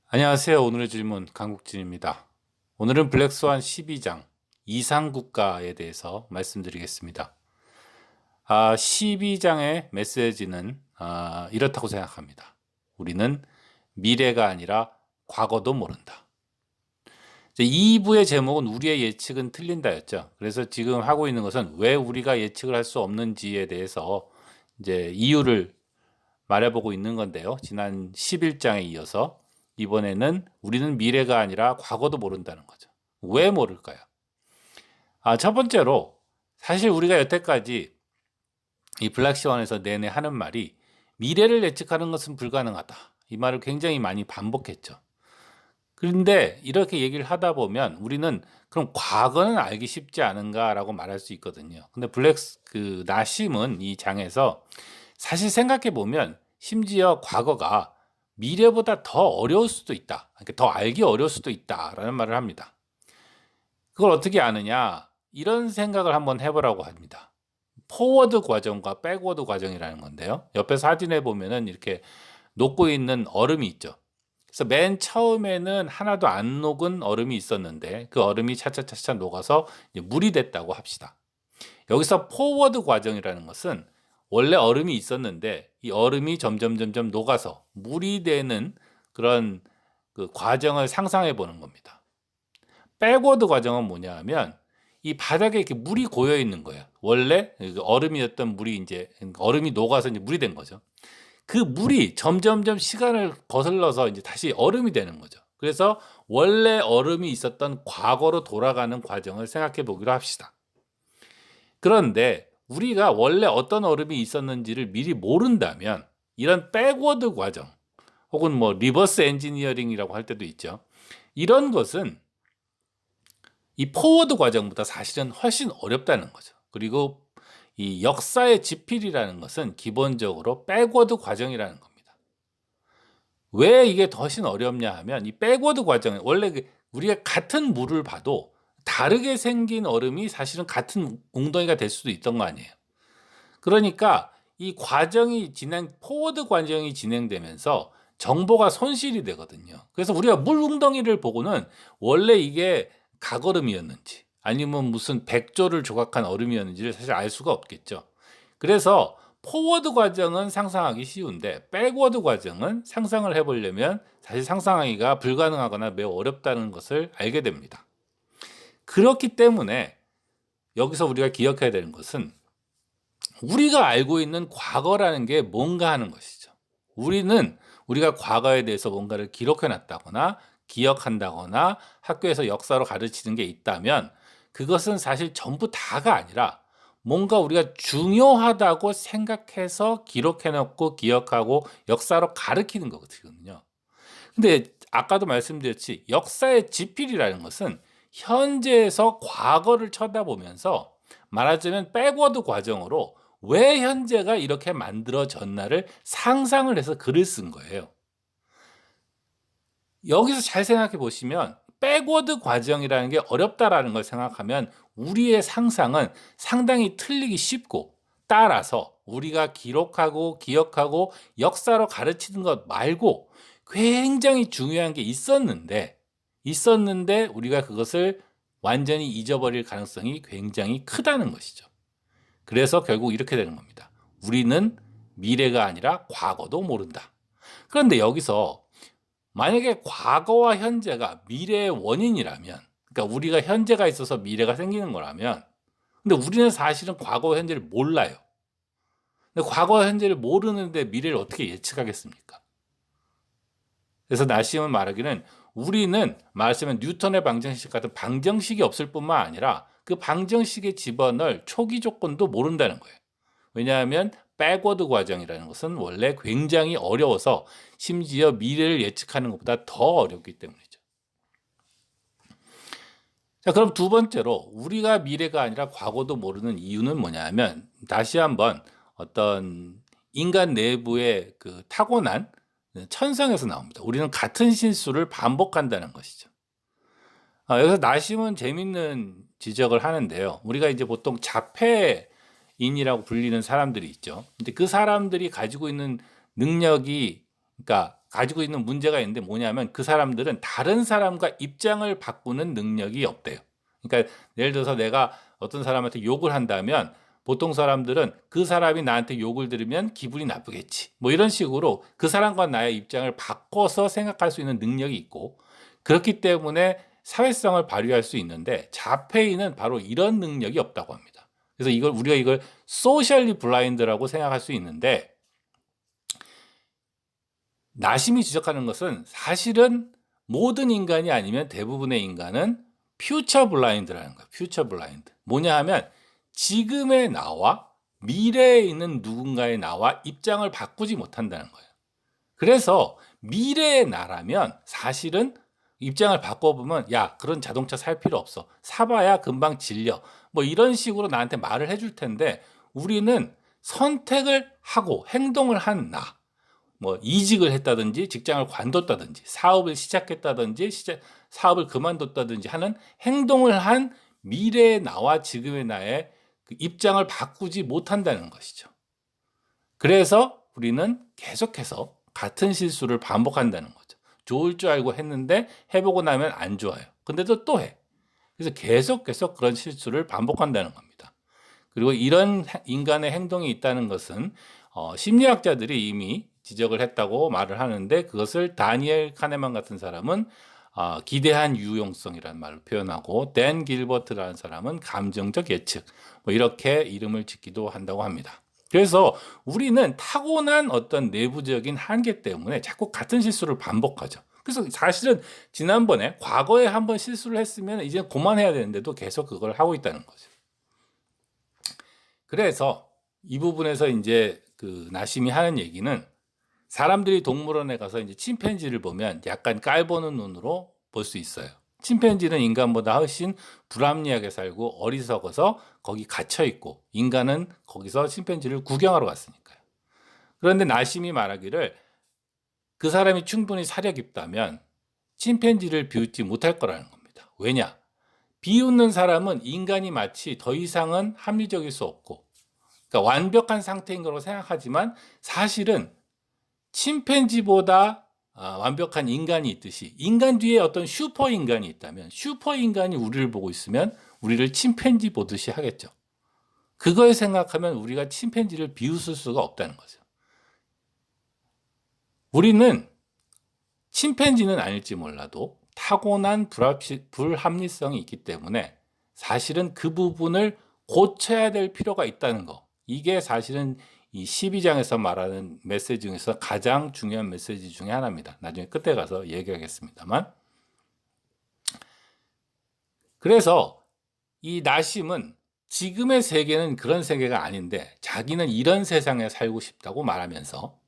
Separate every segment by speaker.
Speaker 1: 안녕하세요. 오늘의 질문 강국진입니다. 오늘은 블랙스완 12장 이상국가에 대해서 말씀드리겠습니다. 12장의 메시지는 이렇다고 생각합니다. 우리는 미래가 아니라 과거도 모른다. 2부의 제목은 우리의 예측은 틀린다였죠. 그래서 지금 하고 있는 것은 왜 우리가 예측을 할 수 없는지에 대해서 이제 이유를 말해보고 있는 건데요. 지난 11장에 이어서 이번에는 우리는 미래가 아니라 과거도 모른다는 거죠. 왜 모를까요? 첫 번째로 사실 우리가 여태까지 이 블랙스완에서 내내 하는 말이 미래를 예측하는 것은 불가능하다. 이 말을 굉장히 많이 반복했죠. 그런데 이렇게 얘기를 하다 보면 우리는 그럼 과거는 알기 쉽지 않은가라고 말할 수 있거든요. 근데 나심은 이 장에서 사실 생각해 보면 심지어 과거가 미래보다 더 어려울 수도 있다. 그러니까 더 알기 어려울 수도 있다라는 말을 합니다. 그걸 어떻게 아느냐? 이런 생각을 한번 해보라고 합니다. 포워드 과정과 백워드 과정이라는 건데요. 옆에 사진에 보면은 이렇게 녹고 있는 얼음이 있죠. 그래서 맨 처음에는 하나도 안 녹은 얼음이 있었는데 그 얼음이 차차차차 녹아서 이제 물이 됐다고 합시다. 여기서 포워드 과정이라는 것은 원래 얼음이 있었는데 이 얼음이 점점 녹아서 물이 되는 그런 그 과정을 상상해 보는 겁니다. 백워드 과정은 뭐냐 하면 이 바닥에 이렇게 물이 고여 있는 거예요. 원래 그 얼음이었던 물이 이제 얼음이 녹아서 이제 물이 된 거죠. 그 물이 점점점 시간을 거슬러서 이제 다시 얼음이 되는 거죠. 그래서 원래 얼음이 있었던 과거로 돌아가는 과정을 생각해 보기로 합시다. 그런데 우리가 원래 어떤 얼음이 있었는지를 미리 모른다면 이런 백워드 과정 혹은 뭐 리버스 엔지니어링이라고 할 때도 있죠. 이런 것은 이 포워드 과정보다 사실은 훨씬 어렵다는 거죠. 그리고 이 역사의 지필이라는 것은 기본적으로 백워드 과정이라는 겁니다. 왜 이게 훨씬 어렵냐 하면 이 백워드 과정은 원래 우리가 같은 물을 봐도 다르게 생긴 얼음이 사실은 같은 웅덩이가 될 수도 있던 거 아니에요. 그러니까 이 포워드 과정이 진행되면서 정보가 손실이 되거든요. 그래서 우리가 물 웅덩이를 보고는 원래 이게 각얼음이었는지 아니면 무슨 백조를 조각한 얼음이었는지를 사실 알 수가 없겠죠. 그래서 포워드 과정은 상상하기 쉬운데 백워드 과정은 상상을 해보려면 사실 상상하기가 불가능하거나 매우 어렵다는 것을 알게 됩니다. 그렇기 때문에 여기서 우리가 기억해야 되는 것은 우리가 알고 있는 과거라는 게 뭔가 하는 것이죠. 우리가 과거에 대해서 뭔가를 기록해 놨다거나 기억한다거나 학교에서 역사로 가르치는 게 있다면 그것은 사실 전부 다가 아니라 뭔가 우리가 중요하다고 생각해서 기록해 놓고 기억하고 역사로 가르치는 거거든요. 근데 아까도 말씀드렸지 역사의 지필이라는 것은 현재에서 과거를 쳐다보면서 말하자면 백워드 과정으로 왜 현재가 이렇게 만들어졌나를 상상을 해서 글을 쓴 거예요. 여기서 잘 생각해 보시면 백워드 과정이라는 게 어렵다라는 걸 생각하면 우리의 상상은 상당히 틀리기 쉽고 따라서 우리가 기록하고 기억하고 역사로 가르치는 것 말고 굉장히 중요한 게 있었는데 우리가 그것을 완전히 잊어버릴 가능성이 굉장히 크다는 것이죠. 그래서 결국 이렇게 되는 겁니다. 우리는 미래가 아니라 과거도 모른다. 그런데 여기서 만약에 과거와 현재가 미래의 원인이라면, 그러니까 우리가 현재가 있어서 미래가 생기는 거라면, 근데 우리는 사실은 과거와 현재를 몰라요. 근데 과거와 현재를 모르는데 미래를 어떻게 예측하겠습니까? 그래서 나시은 말하기는 우리는 말하자면 뉴턴의 방정식 같은 방정식이 없을 뿐만 아니라 그 방정식에 집어넣을 초기 조건도 모른다는 거예요. 왜냐하면 백워드 과정이라는 것은 원래 굉장히 어려워서 심지어 미래를 예측하는 것보다 더 어렵기 때문이죠. 자, 그럼 두 번째로 우리가 미래가 아니라 과거도 모르는 이유는 뭐냐면 다시 한번 어떤 인간 내부의 그 타고난 천성에서 나옵니다. 우리는 같은 실수를 반복한다는 것이죠. 여기서 나심은 재밌는 지적을 하는데요. 우리가 이제 보통 자폐인이라고 불리는 사람들이 있죠. 근데 그 사람들이 가지고 있는 능력이, 그러니까 가지고 있는 문제가 있는데 뭐냐면 그 사람들은 다른 사람과 입장을 바꾸는 능력이 없대요. 그러니까 예를 들어서 내가 어떤 사람한테 욕을 한다면 보통 사람들은 그 사람이 나한테 욕을 들으면 기분이 나쁘겠지. 뭐 이런 식으로 그 사람과 나의 입장을 바꿔서 생각할 수 있는 능력이 있고 그렇기 때문에 사회성을 발휘할 수 있는데 자폐인은 바로 이런 능력이 없다고 합니다. 그래서 우리가 이걸 소셜리 블라인드라고 생각할 수 있는데 나심이 지적하는 것은 사실은 모든 인간이 아니면 대부분의 인간은 퓨처 블라인드라는 거예요. 퓨처 블라인드. 뭐냐 하면 지금의 나와 미래에 있는 누군가의 나와 입장을 바꾸지 못한다는 거예요. 그래서 미래의 나라면 사실은 입장을 바꿔보면 야, 그런 자동차 살 필요 없어. 사봐야 금방 질려. 뭐 이런 식으로 나한테 말을 해줄 텐데 우리는 선택을 하고 행동을 한 나. 뭐 이직을 했다든지 직장을 관뒀다든지 사업을 시작했다든지 사업을 그만뒀다든지 하는 행동을 한 미래의 나와 지금의 나의 그 입장을 바꾸지 못한다는 것이죠. 그래서 우리는 계속해서 같은 실수를 반복한다는 거죠. 좋을 줄 알고 했는데 해보고 나면 안 좋아요. 근데도 또 해. 그래서 계속 그런 실수를 반복한다는 겁니다. 그리고 이런 인간의 행동이 있다는 것은 심리학자들이 이미 지적을 했다고 말을 하는데 그것을 다니엘 카네만 같은 사람은 기대한 유용성이라는 말로 표현하고 댄 길버트라는 사람은 감정적 예측 뭐 이렇게 이름을 짓기도 한다고 합니다. 그래서 우리는 타고난 어떤 내부적인 한계 때문에 자꾸 같은 실수를 반복하죠. 그래서 사실은 지난번에 과거에 한번 실수를 했으면 이제 그만해야 되는데도 계속 그걸 하고 있다는 거죠. 그래서 이 부분에서 이제 그 나심이 하는 얘기는 사람들이 동물원에 가서 이제 침팬지를 보면 약간 깔보는 눈으로 볼 수 있어요. 침팬지는 인간보다 훨씬 불합리하게 살고 어리석어서 거기 갇혀 있고 인간은 거기서 침팬지를 구경하러 갔으니까요. 그런데 나심이 말하기를 그 사람이 충분히 사려 깊다면 침팬지를 비웃지 못할 거라는 겁니다. 왜냐? 비웃는 사람은 인간이 마치 더 이상은 합리적일 수 없고 그러니까 완벽한 상태인 거라고 생각하지만 사실은 침팬지보다 완벽한 인간이 있듯이 인간 뒤에 어떤 슈퍼 인간이 있다면 슈퍼 인간이 우리를 보고 있으면 우리를 침팬지 보듯이 하겠죠. 그걸 생각하면 우리가 침팬지를 비웃을 수가 없다는 거죠. 우리는 침팬지는 아닐지 몰라도 타고난 불합리성이 있기 때문에 사실은 그 부분을 고쳐야 될 필요가 있다는 거. 이게 사실은 이 12장에서 말하는 메시지 중에서 가장 중요한 메시지 중에 하나입니다. 나중에 끝에 가서 얘기하겠습니다만. 그래서 이 나심은 지금의 세계는 그런 세계가 아닌데 자기는 이런 세상에 살고 싶다고 말하면서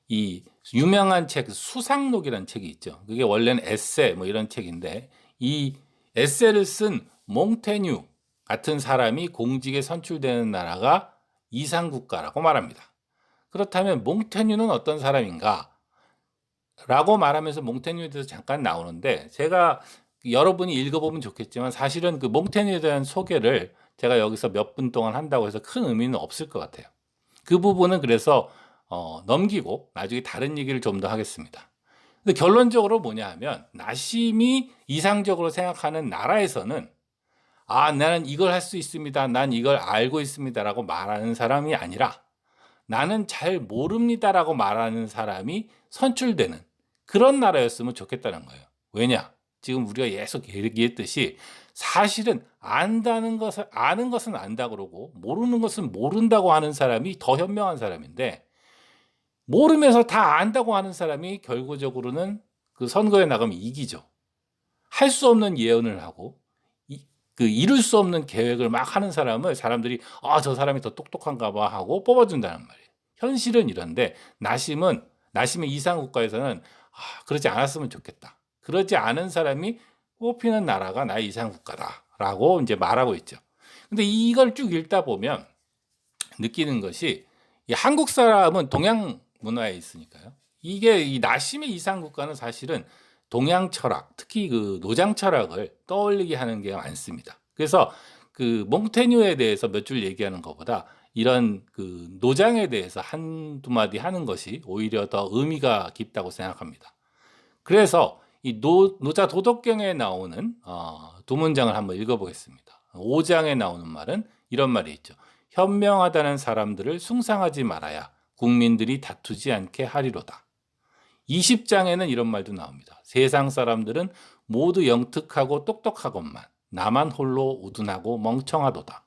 Speaker 1: 이 유명한 책 수상록이라는 책이 있죠. 그게 원래는 에세 뭐 이런 책인데 이 에세를 쓴 몽테뉴 같은 사람이 공직에 선출되는 나라가 이상국가라고 말합니다. 그렇다면 몽테뉴는 어떤 사람인가? 라고 말하면서 몽테뉴에 대해서 잠깐 나오는데 제가 여러분이 읽어보면 좋겠지만 사실은 그 몽테뉴에 대한 소개를 제가 여기서 몇 분 동안 한다고 해서 큰 의미는 없을 것 같아요. 그 부분은 그래서 넘기고 나중에 다른 얘기를 좀 더 하겠습니다. 근데 결론적으로 뭐냐 하면 나심이 이상적으로 생각하는 나라에서는 나는 이걸 할 수 있습니다. 난 이걸 알고 있습니다. 라고 말하는 사람이 아니라 나는 잘 모릅니다라고 말하는 사람이 선출되는 그런 나라였으면 좋겠다는 거예요. 왜냐? 지금 우리가 계속 얘기했듯이 사실은 아는 것은 안다 그러고 모르는 것은 모른다고 하는 사람이 더 현명한 사람인데 모르면서 다 안다고 하는 사람이 결과적으로는 그 선거에 나가면 이기죠. 할 수 없는 예언을 하고 이룰 수 없는 계획을 막 하는 사람을 사람들이 저 사람이 더 똑똑한가 봐 하고 뽑아준다는 말이에요. 현실은 이런데 나심의 이상국가에서는 그러지 않았으면 좋겠다. 그러지 않은 사람이 뽑히는 나라가 나의 이상국가다라고 이제 말하고 있죠. 근데 이걸 쭉 읽다 보면 느끼는 것이 이 한국 사람은 동양 문화에 있으니까요. 이게 이 나심의 이상국가는 사실은 동양 철학, 특히 그 노장 철학을 떠올리게 하는 게 많습니다. 그래서 그 몽테뉴에 대해서 몇 줄 얘기하는 것보다 이런 그 노장에 대해서 한두 마디 하는 것이 오히려 더 의미가 깊다고 생각합니다. 그래서 이 노자 도덕경에 나오는 두 문장을 한번 읽어보겠습니다. 5장에 나오는 말은 이런 말이 있죠. 현명하다는 사람들을 숭상하지 말아야 국민들이 다투지 않게 하리로다. 20장에는 이런 말도 나옵니다. 세상 사람들은 모두 영특하고 똑똑하건만 나만 홀로 우둔하고 멍청하도다.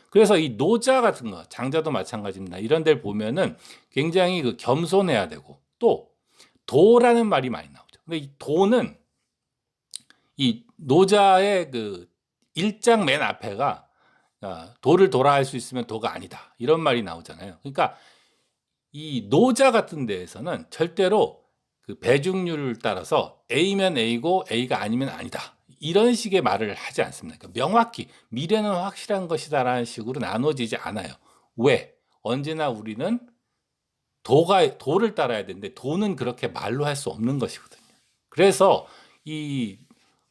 Speaker 1: 그래서 이 노자 같은 거, 장자도 마찬가지입니다. 이런 데를 보면은 굉장히 그 겸손해야 되고, 또 도라는 말이 많이 나오죠. 근데 이 도는 이 노자의 그 1장 맨 앞에가 도를 도라 할 수 있으면 도가 아니다, 이런 말이 나오잖아요. 그러니까 이 노자 같은 데에서는 절대로 그 배중률을 따라서 A면 A고 A가 아니면 아니다, 이런 식의 말을 하지 않습니다. 그러니까 명확히 미래는 확실한 것이다라는 식으로 나눠지지 않아요. 왜? 언제나 우리는 도를 따라야 되는데 도는 그렇게 말로 할 수 없는 것이거든요. 그래서 이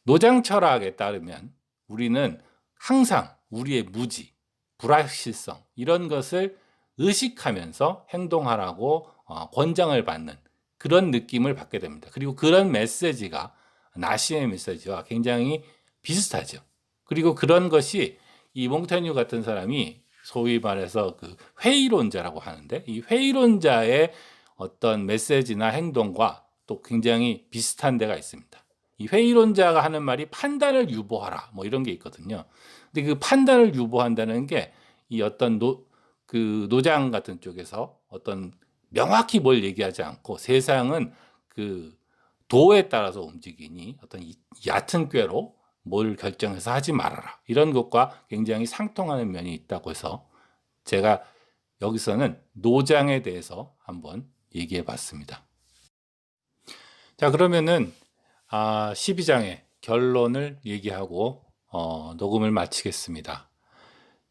Speaker 1: 노장 철학에 따르면 우리는 항상 우리의 무지, 불확실성, 이런 것을 의식하면서 행동하라고 권장을 받는 그런 느낌을 받게 됩니다. 그리고 그런 메시지가 나시의 메시지와 굉장히 비슷하죠. 그리고 그런 것이 이 몽테뉴 같은 사람이 소위 말해서 그 회의론자라고 하는데, 이 회의론자의 어떤 메시지나 행동과 또 굉장히 비슷한 데가 있습니다. 이 회의론자가 하는 말이 판단을 유보하라, 뭐 이런 게 있거든요. 근데 그 판단을 유보한다는 게 이 어떤 노장 같은 쪽에서 어떤 명확히 뭘 얘기하지 않고 세상은 그 도에 따라서 움직이니 어떤 얕은 꾀로 뭘 결정해서 하지 말아라, 이런 것과 굉장히 상통하는 면이 있다고 해서 제가 여기서는 노장에 대해서 한번 얘기해 봤습니다. 자, 그러면은 12장의 결론을 얘기하고 녹음을 마치겠습니다.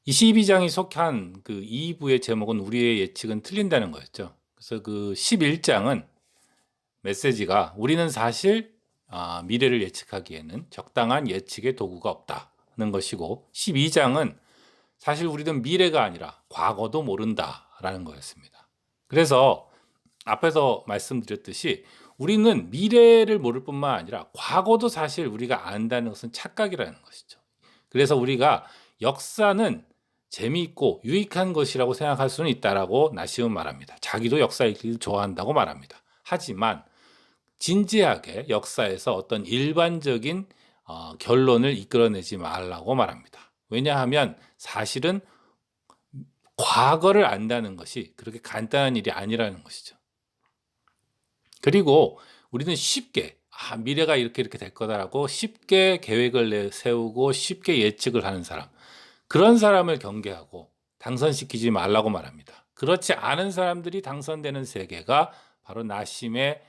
Speaker 1: 이 12장이 속한 그 2부의 제목은 우리의 예측은 틀린다는 거였죠. 그래서 그 11장은 메시지가 우리는 사실 미래를 예측하기에는 적당한 예측의 도구가 없다는 것이고, 12장은 사실 우리는 미래가 아니라 과거도 모른다라는 거였습니다. 그래서 앞에서 말씀드렸듯이 우리는 미래를 모를 뿐만 아니라 과거도 사실 우리가 안다는 것은 착각이라는 것이죠. 그래서 우리가 역사는 재미있고 유익한 것이라고 생각할 수는 있다라고 나시은 말합니다. 자기도 역사 읽기를 좋아한다고 말합니다. 하지만 진지하게 역사에서 어떤 일반적인 결론을 이끌어내지 말라고 말합니다. 왜냐하면 사실은 과거를 안다는 것이 그렇게 간단한 일이 아니라는 것이죠. 그리고 우리는 쉽게 미래가 이렇게 될 거다라고 쉽게 계획을 세우고 쉽게 예측을 하는 사람, 그런 사람을 경계하고 당선시키지 말라고 말합니다. 그렇지 않은 사람들이 당선되는 세계가 바로 나심의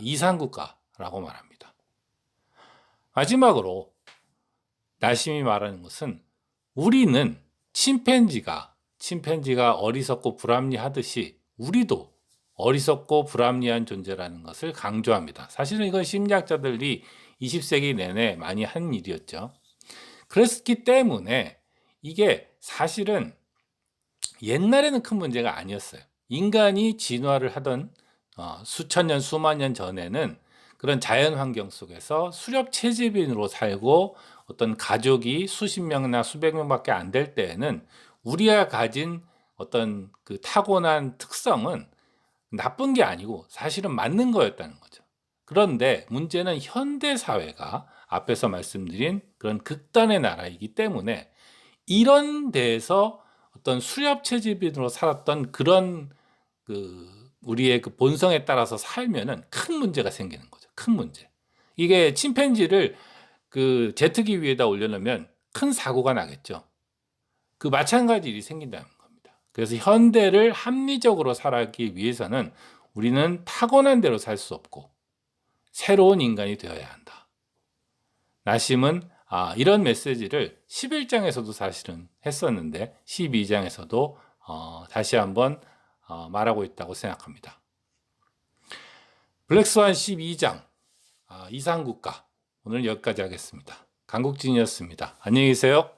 Speaker 1: 이상국가라고 말합니다. 마지막으로 나심이 말하는 것은 우리는 침팬지가 어리석고 불합리하듯이 우리도 어리석고 불합리한 존재라는 것을 강조합니다. 사실은 이건 심리학자들이 20세기 내내 많이 한 일이었죠. 그랬기 때문에 이게 사실은 옛날에는 큰 문제가 아니었어요. 인간이 진화를 하던 수천 년, 수만 년 전에는 그런 자연 환경 속에서 수렵 채집인으로 살고 어떤 가족이 수십 명이나 수백 명밖에 안 될 때에는 우리가 가진 어떤 그 타고난 특성은 나쁜 게 아니고 사실은 맞는 거였다는 거죠. 그런데 문제는 현대 사회가 앞에서 말씀드린 그런 극단의 나라이기 때문에 이런 데에서 어떤 수렵 채집인으로 살았던 그런 우리의 그 본성에 따라서 살면은 큰 문제가 생기는 거죠. 큰 문제. 이게 침팬지를 그 제트기 위에다 올려놓으면 큰 사고가 나겠죠. 그 마찬가지 일이 생긴다는 겁니다. 그래서 현대를 합리적으로 살아가기 위해서는 우리는 타고난 대로 살 수 없고 새로운 인간이 되어야 한다. 나심은 이런 메시지를 11장에서도 사실은 했었는데 12장에서도 다시 한번 말하고 있다고 생각합니다. 블랙스완 12장 이상국가, 오늘 여기까지 하겠습니다. 강국진이었습니다. 안녕히 계세요.